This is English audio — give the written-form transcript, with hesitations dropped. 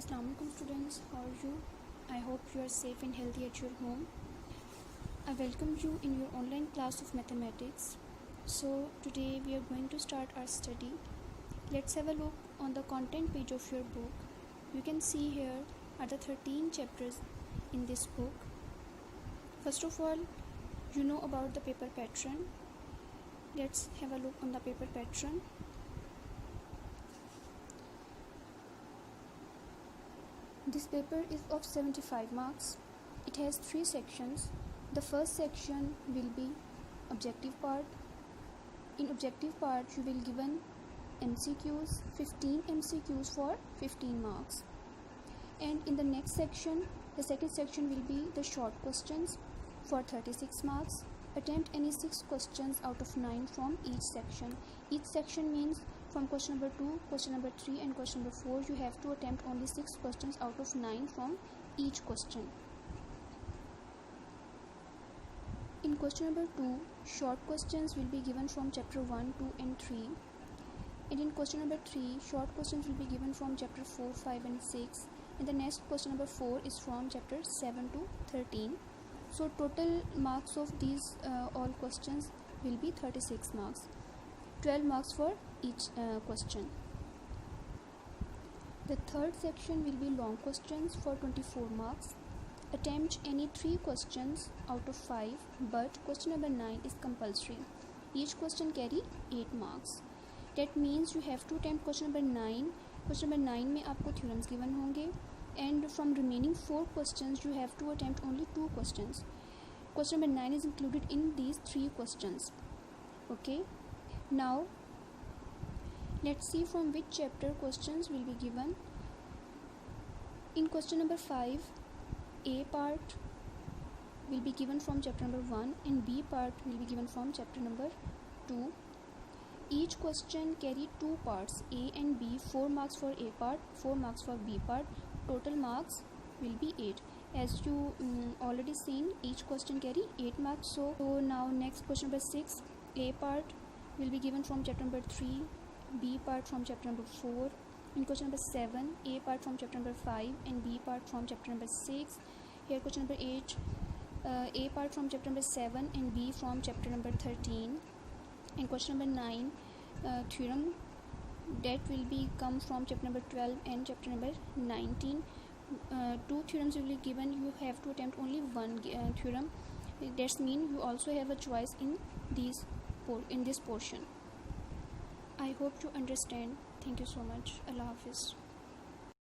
Assalamualaikum students, how are you? I hope you are safe and healthy at your home. I welcome you in your online class of mathematics. So today we are going to start our study. Let's have a look on the content page of your book. You can see here are the 13 chapters in this book. First of all, you know about the paper pattern. Let's have a look on the paper pattern. This paper is of 75 marks. It has 3 sections. The first section will be objective part. In objective part, you will given MCQs, 15 MCQs for 15 marks. And in the next section, the second section will be the short questions for 36 marks. Attempt any 6 questions out of 9 from each section. Each section means from question number 2, question number 3 and question number 4, you have to attempt only 6 questions out of 9 from each question. In question number 2, short questions will be given from chapter 1, 2 and 3. And in question number 3, short questions will be given from chapter 4, 5 and 6. And the next question number 4 is from chapter 7 to 13. So total marks of these all questions will be 36 marks. 12 marks for each question. The third section will be long questions for 24 marks. Attempt any 3 questions out of 5, but question number 9 is compulsory. Each question carry 8 marks. That means you have to attempt question number 9. Question number 9 में आपको theorems given होंगे, and from remaining 4 questions you have to attempt only 2 questions. Question number 9 is included in these 3 questions. Okay, now let's see from which chapter questions will be given. In question number 5, A part will be given from chapter number 1 and B part will be given from chapter number 2. Each question carry 2 parts, A and B, 4 marks for A part, 4 marks for B part. Total marks will be 8. As you already seen, each question carry 8 marks. So now next question number 6, A part will be given from chapter number 3, B part from chapter number 4. In question number 7, A part from chapter number 5 and B part from chapter number 6. Here question number 8, A part from chapter number 7 and B from chapter number 13. And question number 9, theorem that will be come from chapter number 12 and chapter number 19. 2 theorems will be given. You have to attempt only 1 theorem. That means you also have a choice in this portion. I hope you understand. Thank you so much. Allah Hafiz.